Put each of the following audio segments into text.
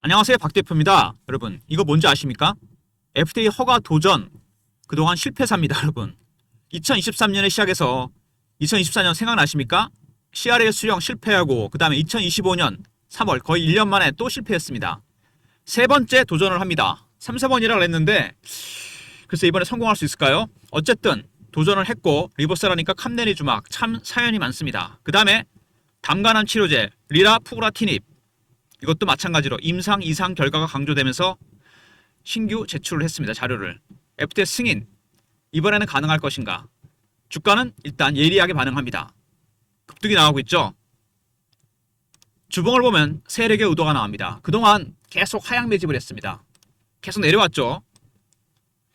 안녕하세요, 박 대표입니다. 여러분, 이거 뭔지 아십니까? FTA 허가 도전 그동안 실패사입니다. 여러분, 2023년에 시작해서 2024년 생각나십니까? CRL 수령 실패하고 그 다음에 2025년 3월 거의 1년 만에 또 실패했습니다. 세 번째 도전을 합니다. 3, 4번이라고 했는데 글쎄 이번에 성공할 수 있을까요? 어쨌든 도전을 했고 리버세라니까 캄네리 주막 참 사연이 많습니다. 그 다음에 담간암 치료제 리라푸라티닙 이것도 마찬가지로 임상 이상 결과가 강조되면서 신규 제출을 했습니다. 자료를. FTA 승인. 이번에는 가능할 것인가? 주가는 일단 예리하게 반응합니다. 급등이 나오고 있죠. 주봉을 보면 세력의 의도가 나옵니다. 그동안 계속 하향 매집을 했습니다. 계속 내려왔죠.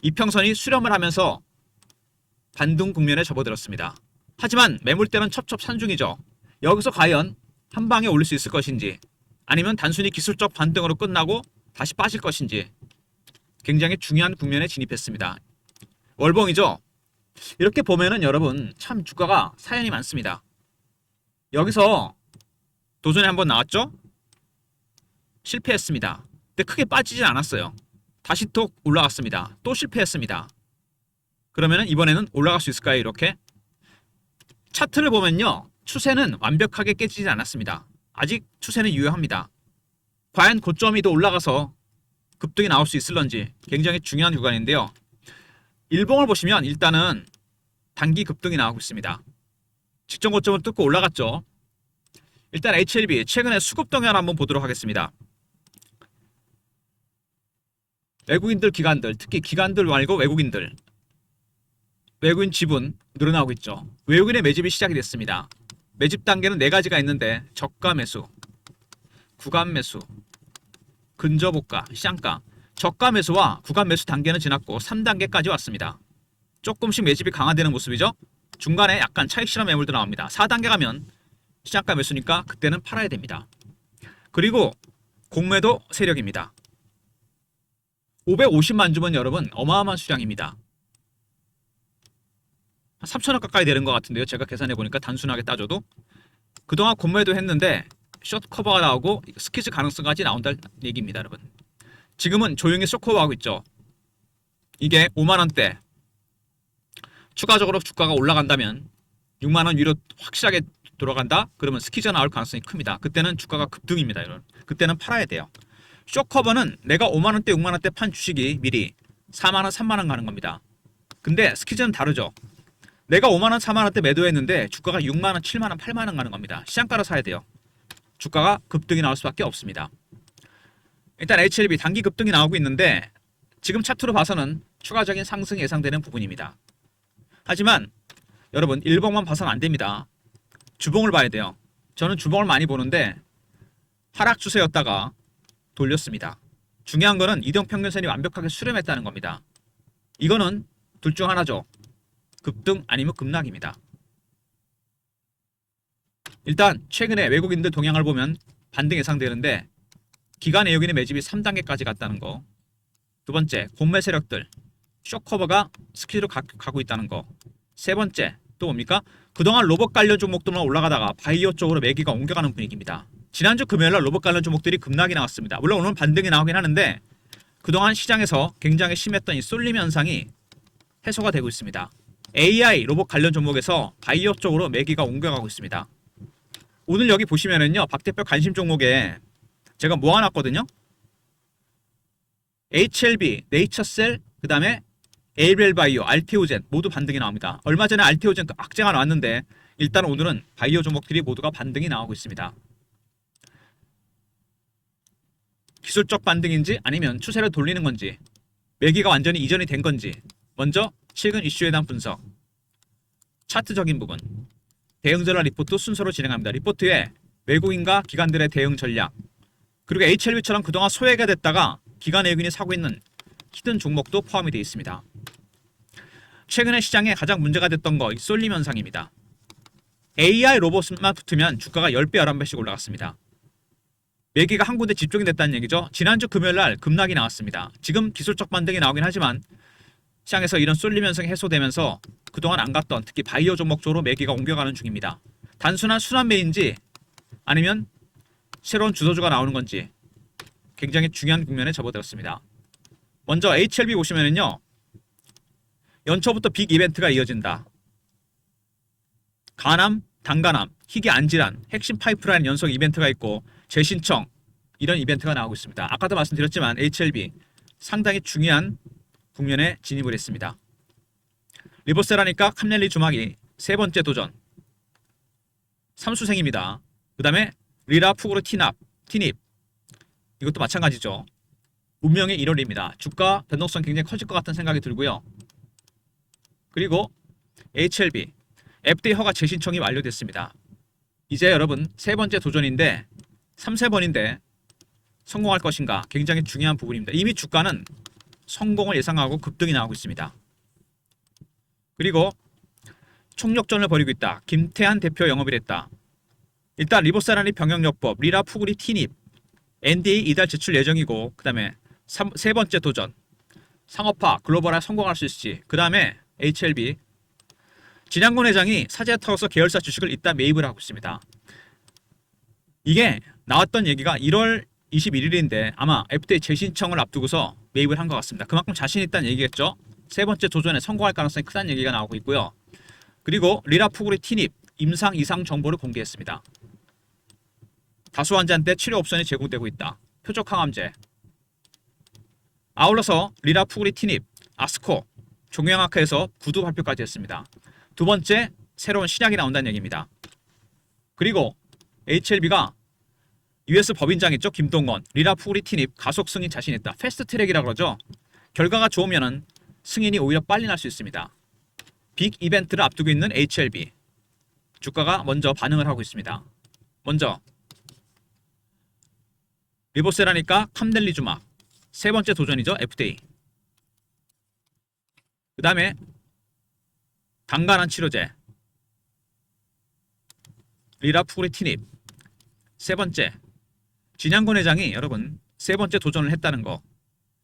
이평선이 수렴을 하면서 반등 국면에 접어들었습니다. 하지만 매물대는 첩첩산중이죠. 여기서 과연 한 방에 올릴 수 있을 것인지 아니면 단순히 기술적 반등으로 끝나고 다시 빠질 것인지 굉장히 중요한 국면에 진입했습니다. 월봉이죠. 이렇게 보면은 여러분 참 주가가 사연이 많습니다. 여기서 도전에 한번 나왔죠. 실패했습니다. 근데 크게 빠지진 않았어요. 다시 또 올라갔습니다. 또 실패했습니다. 그러면은 이번에는 올라갈 수 있을까요? 이렇게 차트를 보면요, 추세는 완벽하게 깨지지 않았습니다. 아직 추세는 유효합니다. 과연 고점이 더 올라가서 급등이 나올 수 있을런지 굉장히 중요한 구간인데요. 일봉을 보시면 일단은 단기 급등이 나오고 있습니다. 직전 고점을 뚫고 올라갔죠. 일단 HLB 최근에 수급 동향 한번 보도록 하겠습니다. 외국인들, 기관들, 특히 기관들 말고 외국인들, 외국인 지분 늘어나고 있죠. 외국인의 매집이 시작이 됐습니다. 매집 단계는 4가지가 있는데 저가 매수, 구간 매수, 근저보가, 시장가. 저가 매수와 구간 매수 단계는 지났고 3단계까지 왔습니다. 조금씩 매집이 강화되는 모습이죠. 중간에 약간 차익 실험 매물도 나옵니다. 4단계 가면 시장가 매수니까 그때는 팔아야 됩니다. 그리고 공매도 세력입니다. 550만 주면 여러분 어마어마한 수량입니다. 한 3천억 가까이 되는 것 같은데요. 제가 계산해보니까 단순하게 따져도. 그동안 공매도 했는데 숏 커버가 나오고 스퀴즈 가능성까지 나온다는 얘기입니다. 여러분. 지금은 조용히 숏 커버하고 있죠. 이게 5만원대 추가적으로 주가가 올라간다면 6만원 위로 확실하게 돌아간다? 그러면 스퀴즈가 나올 가능성이 큽니다. 그때는 주가가 급등입니다. 여러분. 그때는 팔아야 돼요. 숏 커버는 내가 5만원대 6만원대 판 주식이 미리 4만원 3만원 가는 겁니다. 근데 스퀴즈는 다르죠. 내가 5만원 4만원대 매도했는데 주가가 6만원 7만원 8만원 가는 겁니다. 시장가로 사야 돼요. 주가가 급등이 나올 수밖에 없습니다. 일단 HLB 단기 급등이 나오고 있는데 지금 차트로 봐서는 추가적인 상승이 예상되는 부분입니다. 하지만 여러분 일봉만 봐서는 안 됩니다. 주봉을 봐야 돼요. 저는 주봉을 많이 보는데 하락 추세였다가 돌렸습니다. 중요한 거는 이동평균선이 완벽하게 수렴했다는 겁니다. 이거는 둘 중 하나죠. 급등 아니면 급락입니다. 일단 최근에 외국인들 동향을 보면 반등 예상되는데 기관 외국인의 매집이 3단계까지 갔다는 거. 두 번째, 공매 세력들 숏커버가 스키로 가고 있다는 거. 세 번째, 또 뭡니까? 그동안 로봇 관련 종목들만 올라가다가 바이오 쪽으로 매기가 옮겨가는 분위기입니다. 지난주 금요일날 로봇 관련 종목들이 급락이 나왔습니다. 물론 오늘은 반등이 나오긴 하는데 그동안 시장에서 굉장히 심했던 이 쏠림 현상이 해소가 되고 있습니다. AI 로봇 관련 종목에서 바이오 쪽으로 매기가 옮겨가고 있습니다. 오늘 여기 보시면은요, 박 대표 관심 종목에 제가 모아놨거든요. HLB, 네이처셀, 그 다음에 에이벨바이오, 알테오젠 모두 반등이 나옵니다. 얼마 전에 알테오젠 악재가 나왔는데 일단 오늘은 바이오 종목들이 모두가 반등이 나오고 있습니다. 기술적 반등인지 아니면 추세를 돌리는 건지 매기가 완전히 이전이 된 건지 먼저 최근 이슈에 대한 분석, 차트적인 부분, 대응 전략 리포트 순서로 진행합니다. 리포트에 외국인과 기관들의 대응 전략, 그리고 HLB처럼 그동안 소외가 됐다가 기관 외국인이 사고 있는 히든 종목도 포함이 되어 있습니다. 최근에 시장에 가장 문제가 됐던 거 이 쏠림 현상입니다. AI 로봇만 붙으면 주가가 10배, 11배씩 올라갔습니다. 매기가 한 군데 집중이 됐다는 얘기죠. 지난주 금요일날 급락이 나왔습니다. 지금 기술적 반등이 나오긴 하지만 시장에서 이런 쏠림 현상이 해소되면서 그동안 안 갔던 특히 바이오 종목 쪽으로 매기가 옮겨가는 중입니다. 단순한 순환매인지 아니면 새로운 주도주가 나오는 건지 굉장히 중요한 국면에 접어들었습니다. 먼저 HLB 보시면은요. 연초부터 빅 이벤트가 이어진다. 간암, 당간암, 희귀 안질환, 핵심 파이프라인 연속 이벤트가 있고 재신청 이런 이벤트가 나오고 있습니다. 아까도 말씀드렸지만 HLB 상당히 중요한 국면에 진입을 했습니다. 리보세라니까 캄넬리 주막이 세 번째 도전. 삼수생입니다. 그 다음에 리라 푸그르 티닙 이것도 마찬가지죠. 운명의 1월입니다. 주가 변동성 굉장히 커질 것 같은 생각이 들고요. 그리고 HLB FDA 허가 재신청이 완료됐습니다. 이제 여러분 세 번째 도전인데 3세번인데 성공할 것인가 굉장히 중요한 부분입니다. 이미 주가는 성공을 예상하고 급등이 나오고 있습니다. 그리고 총력전을 벌이고 있다. 김태한 대표 영업을 했다. 일단 리보세라니 병역요법, 리라 푸그리 티닙, NDA 이달 제출 예정이고 그 다음에 세 번째 도전, 상업화, 글로벌화 성공할 수 있을지. 그 다음에 HLB 진양곤 회장이 사재에 털어서 계열사 주식을 이따 매입을 하고 있습니다. 이게 나왔던 얘기가 1월 21일인데 아마 FDA 재신청을 앞두고서 매입을 한 것 같습니다. 그만큼 자신 있다는 얘기겠죠. 세 번째 도전에 성공할 가능성이 크다는 얘기가 나오고 있고요. 그리고 리라 푸그리 티닙 임상 이상 정보를 공개했습니다. 다수 환자한테 치료 옵션이 제공되고 있다. 표적 항암제. 아울러서 리라 푸그리 티닙, 아스코, 종양학회에서 구두 발표까지 했습니다. 두 번째 새로운 신약이 나온다는 얘기입니다. 그리고 HLB가 US 법인장 있죠? 김동건, 리라 푸그리 티닙 가속 승인 자신있다. 패스트 트랙이라고 그러죠. 결과가 좋으면은 승인이 오히려 빨리 날 수 있습니다. 빅 이벤트를 앞두고 있는 HLB. 주가가 먼저 반응을 하고 있습니다. 먼저 리보세라니까 캄넬리주막 세 번째 도전이죠. FDA. 그 다음에 당간암 치료제 리라 푸그리 티닙 세 번째 진양곤 회장이 여러분 세 번째 도전을 했다는 거.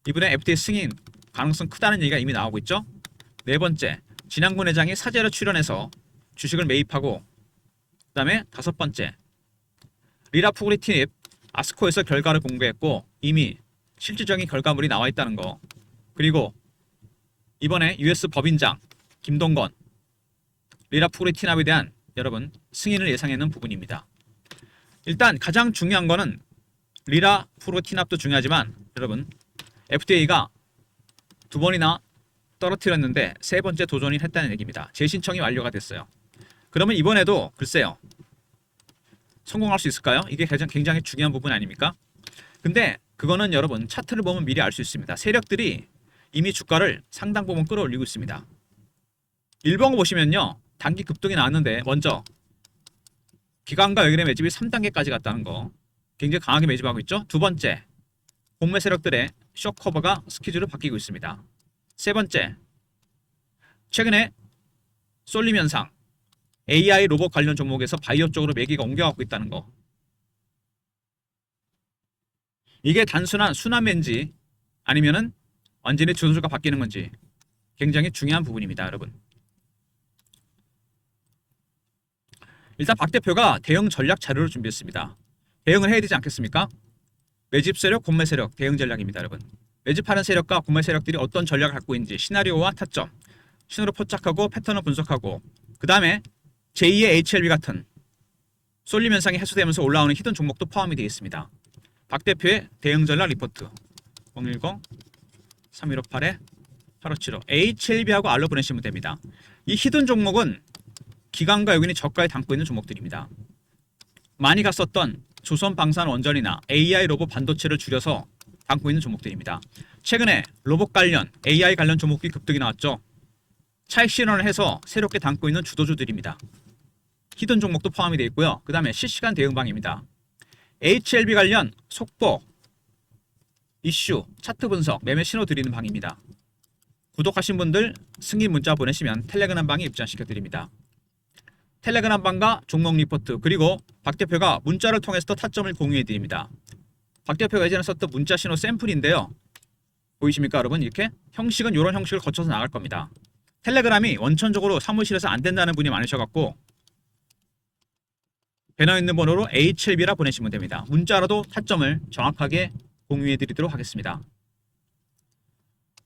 이번에 FDA 승인 가능성 크다는 얘기가 이미 나오고 있죠. 네 번째 진양곤 회장이 사재로 출연해서 주식을 매입하고 그 다음에 다섯 번째 리라 푸그리 티닙 아스코에서 결과를 공개했고 이미 실질적인 결과물이 나와 있다는 거. 그리고 이번에 US 법인장 김동건 리라 푸그리 티닙에 대한 여러분 승인을 예상하는 부분입니다. 일단 가장 중요한 거는 리라 푸그리 티닙도 중요하지만 여러분 FDA가 두 번이나 떨어뜨렸는데 세 번째 도전이 했다는 얘기입니다. 재신청이 완료가 됐어요. 그러면 이번에도 글쎄요. 성공할 수 있을까요? 이게 굉장히 중요한 부분 아닙니까? 근데 그거는 여러분 차트를 보면 미리 알 수 있습니다. 세력들이 이미 주가를 상당 부분 끌어올리고 있습니다. 일봉을 보시면요. 단기 급등이 나왔는데 먼저 기관과 외국인의 매집이 3단계까지 갔다는 거. 굉장히 강하게 매집하고 있죠. 두 번째 공매 세력들의 쇼커버가 스케줄을 바뀌고 있습니다. 세 번째 최근에 쏠림 현상 AI 로봇 관련 종목에서 바이오 쪽으로 매기가 옮겨가고 있다는 거. 이게 단순한 순환매인지 아니면은 완전히 주도주가 바뀌는 건지 굉장히 중요한 부분입니다. 여러분. 일단 박 대표가 대응 전략 자료를 준비했습니다. 대응을 해야 되지 않겠습니까? 매집 세력, 공매 세력 대응 전략입니다. 여러분. 매집하는 세력과 공매 세력들이 어떤 전략을 갖고 있는지 시나리오와 타점, 신호를 포착하고 패턴을 분석하고 그 다음에 제2의 HLB 같은 쏠림 현상이 해소되면서 올라오는 히든 종목도 포함이 되어 있습니다. 박 대표의 대응 전략 리포트 010-3158-8575 HLB하고 알로 보내시면 됩니다. 이 히든 종목은 기관과 외국인이 저가에 담고 있는 종목들입니다. 많이 갔었던 조선방산 원전이나 AI 로봇 반도체를 줄여서 담고 있는 종목들입니다. 최근에 로봇 관련, AI 관련 종목이 급등이 나왔죠. 차익 실현을 해서 새롭게 담고 있는 주도주들입니다. 히든 종목도 포함이 되어 있고요. 그 다음에 실시간 대응방입니다. HLB 관련 속보, 이슈, 차트 분석, 매매 신호 드리는 방입니다. 구독하신 분들 승인 문자 보내시면 텔레그램 방에 입장시켜 드립니다. 텔레그램 방과 종목 리포트 그리고 박 대표가 문자를 통해서 타점을 공유해 드립니다. 박 대표가 예전에 썼던 문자 신호 샘플인데요. 보이십니까 여러분? 이렇게 형식은 이런 형식을 거쳐서 나갈 겁니다. 텔레그램이 원천적으로 사무실에서 안 된다는 분이 많으셔갖고 배너 있는 번호로 HLB라 보내시면 됩니다. 문자라도 타점을 정확하게 공유해 드리도록 하겠습니다.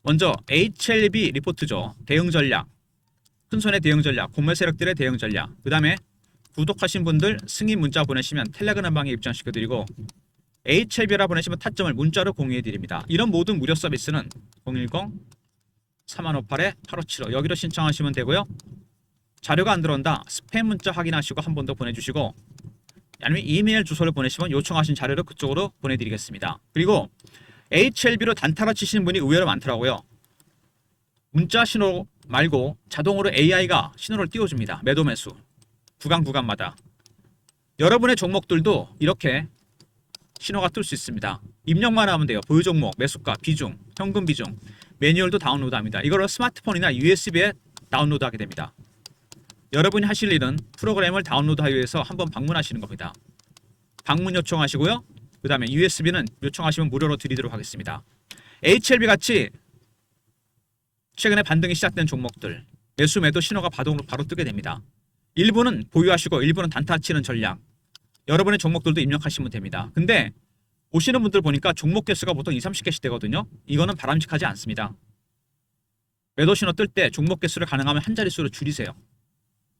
먼저 HLB 리포트죠. 대응 전략, 큰손의 대응 전략, 공매 세력들의 대응 전략. 그 다음에 구독하신 분들 승인 문자 보내시면 텔레그램 방에 입장시켜드리고, HLB라 보내시면 타점을 문자로 공유해드립니다. 이런 모든 무료 서비스는 010-3158-8575 여기로 신청하시면 되고요. 자료가 안 들어온다, 스팸 문자 확인하시고 한 번 더 보내주시고, 아니면 이메일 주소를 보내시면 요청하신 자료를 그쪽으로 보내드리겠습니다. 그리고 HLB로 단타로 치시는 분이 의외로 많더라고요. 문자 신호 말고 자동으로 AI가 신호를 띄워줍니다. 매도 매수 구간마다. 여러분의 종목들도 이렇게 신호가 뜰 수 있습니다. 입력만 하면 돼요. 보유 종목, 매수가, 비중, 현금 비중, 매뉴얼도 다운로드합니다. 이거를 스마트폰이나 USB에 다운로드하게 됩니다. 여러분이 하실 일은 프로그램을 다운로드하기 위해서 한번 방문하시는 겁니다. 방문 요청하시고요. 그 다음에 USB는 요청하시면 무료로 드리도록 하겠습니다. HLB 같이 최근에 반등이 시작된 종목들, 매수 매도 신호가 바로 뜨게 됩니다. 일부는 보유하시고 일부는 단타 치는 전략, 여러분의 종목들도 입력하시면 됩니다. 근데 보시는 분들 보니까 종목 개수가 보통 20-30개씩 되거든요. 이거는 바람직하지 않습니다. 매도 신호 뜰 때 종목 개수를 가능하면 한 자릿수로 줄이세요.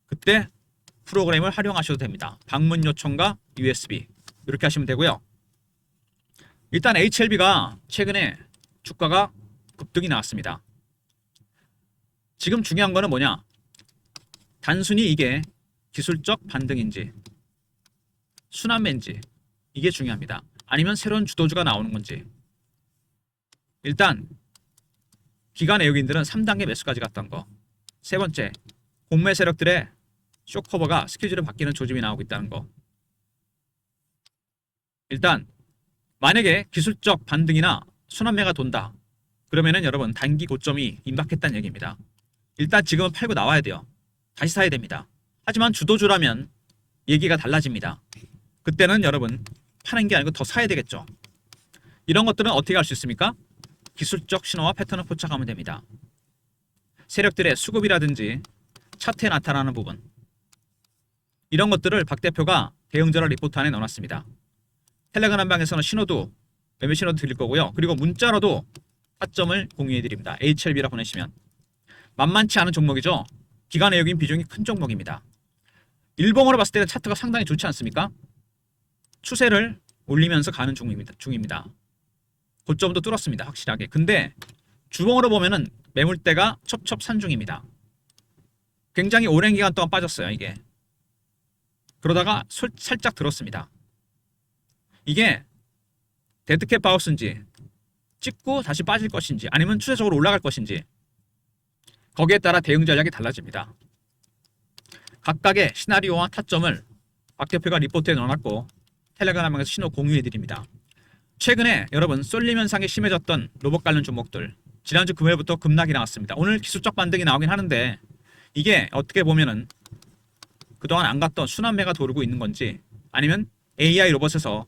그때 프로그램을 활용하셔도 됩니다. 방문 요청과 USB 이렇게 하시면 되고요. 일단 HLB가 최근에 주가가 급등이 나왔습니다. 지금 중요한 거는 뭐냐? 단순히 이게 기술적 반등인지 순환매인지 이게 중요합니다. 아니면 새로운 주도주가 나오는 건지. 일단 기관 외국인들은 3단계 매수까지 갔던 거. 세 번째, 공매 세력들의 쇼커버가 스케줄을 바뀌는 조짐이 나오고 있다는 거. 일단 만약에 기술적 반등이나 순환매가 돈다, 그러면은 여러분 단기 고점이 임박했다는 얘기입니다. 일단 지금은 팔고 나와야 돼요. 다시 사야 됩니다. 하지만 주도주라면 얘기가 달라집니다. 그때는 여러분 파는 게 아니고 더 사야 되겠죠. 이런 것들은 어떻게 할 수 있습니까? 기술적 신호와 패턴을 포착하면 됩니다. 세력들의 수급이라든지 차트에 나타나는 부분, 이런 것들을 박 대표가 대응전략 리포트 안에 넣어놨습니다. 텔레그램 방에서는 신호도 매매 신호도 드릴 거고요. 그리고 문자로도 타점을 공유해 드립니다. HLB라 보내시면. 만만치 않은 종목이죠. 기관 외국인 비중이 큰 종목입니다. 일봉으로 봤을 때는 차트가 상당히 좋지 않습니까? 추세를 올리면서 가는 중입니다. 고점도 뚫었습니다. 확실하게. 근데 주봉으로 보면은 매물대가 첩첩산중입니다. 굉장히 오랜 기간 동안 빠졌어요. 이게. 그러다가 살짝 들었습니다. 이게 데드캣 바우스인지 찍고 다시 빠질 것인지 아니면 추세적으로 올라갈 것인지, 거기에 따라 대응 전략이 달라집니다. 각각의 시나리오와 타점을 박 대표가 리포트에 넣어놨고 텔레그램에서 신호 공유해드립니다. 최근에 여러분 쏠림 현상이 심해졌던 로봇 관련 종목들, 지난주 금요일부터 급락이 나왔습니다. 오늘 기술적 반등이 나오긴 하는데 이게 어떻게 보면은 그동안 안 갔던 순환매가 돌고 있는 건지 아니면 AI 로봇에서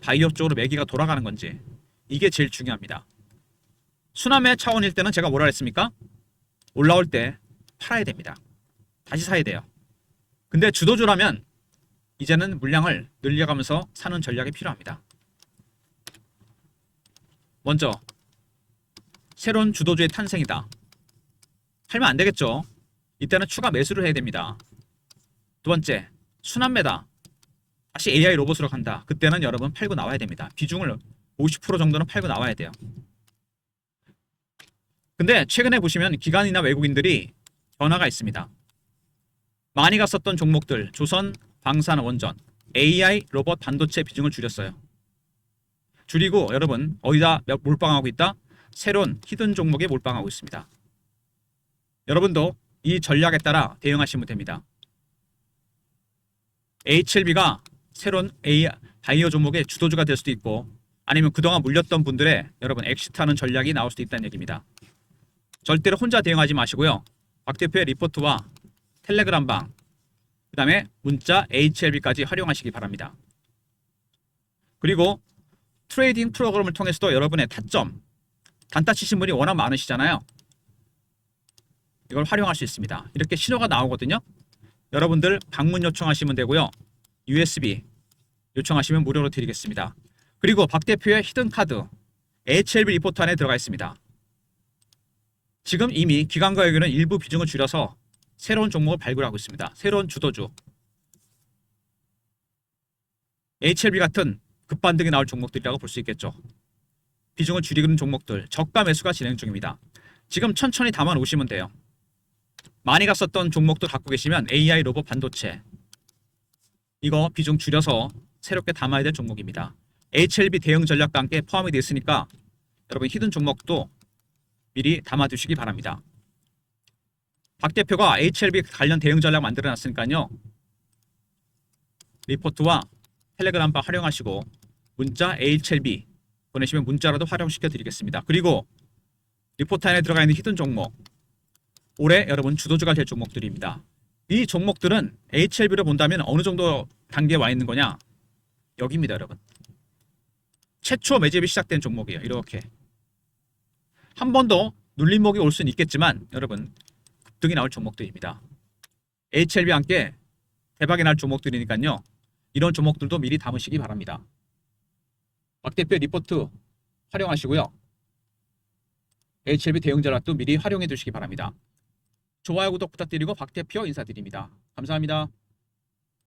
바이오 쪽으로 매기가 돌아가는 건지, 이게 제일 중요합니다. 순환매 차원일 때는 제가 뭐라 했습니까? 올라올 때 팔아야 됩니다. 다시 사야 돼요. 근데 주도주라면 이제는 물량을 늘려가면서 사는 전략이 필요합니다. 먼저 새로운 주도주의 탄생이다. 팔면 안 되겠죠. 이때는 추가 매수를 해야 됩니다. 두 번째, 순환매다. 다시 AI 로봇으로 간다. 그때는 여러분 팔고 나와야 됩니다. 비중을 50% 정도는 팔고 나와야 돼요. 근데 최근에 보시면 기관이나 외국인들이 변화가 있습니다. 많이 갔었던 종목들, 조선, 방산, 원전, AI, 로봇, 반도체 비중을 줄였어요. 줄이고 여러분 어디다 몰빵하고 있다? 새로운 히든 종목에 몰빵하고 있습니다. 여러분도 이 전략에 따라 대응하시면 됩니다. HLB가 새로운 AI, 바이오 종목의 주도주가 될 수도 있고, 아니면 그동안 물렸던 분들의 여러분 엑시트하는 전략이 나올 수도 있다는 얘기입니다. 절대로 혼자 대응하지 마시고요. 박 대표의 리포트와 텔레그램 방, 그 다음에 문자 HLB까지 활용하시기 바랍니다. 그리고 트레이딩 프로그램을 통해서도 여러분의 타점, 단타 치신 분이 워낙 많으시잖아요. 이걸 활용할 수 있습니다. 이렇게 신호가 나오거든요. 여러분들 방문 요청하시면 되고요. USB 요청하시면 무료로 드리겠습니다. 그리고 박 대표의 히든 카드, HLB 리포트 안에 들어가 있습니다. 지금 이미 기관과학에는 일부 비중을 줄여서 새로운 종목을 발굴하고 있습니다. 새로운 주도주. HLB 같은 급반등이 나올 종목들이라고 볼 수 있겠죠. 비중을 줄이는 종목들, 저가 매수가 진행 중입니다. 지금 천천히 담아 놓으시면 돼요. 많이 갔었던 종목도 갖고 계시면 AI 로봇 반도체, 이거 비중 줄여서 새롭게 담아야 될 종목입니다. HLB 대응 전략과 함께 포함이 되어 있으니까 여러분 히든 종목도 미리 담아두시기 바랍니다. 박 대표가 HLB 관련 대응 전략 만들어 놨으니까요. 리포트와 텔레그램바 활용하시고 문자 HLB 보내시면 문자라도 활용시켜 드리겠습니다. 그리고 리포트 안에 들어가 있는 히든 종목, 올해 여러분 주도주가 될 종목들입니다. 이 종목들은 HLB를 본다면 어느 정도 단계에 와 있는 거냐? 여기입니다, 여러분. 최초 매집이 시작된 종목이에요. 이렇게 한 번 더 눌림목이 올 수는 있겠지만 여러분 급등이 나올 종목들입니다. HLB와 함께 대박이 날 종목들이니까요. 이런 종목들도 미리 담으시기 바랍니다. 박 대표 리포트 활용하시고요. HLB 대응 전략도 미리 활용해 두시기 바랍니다. 좋아요, 구독 부탁드리고 박 대표 인사드립니다. 감사합니다.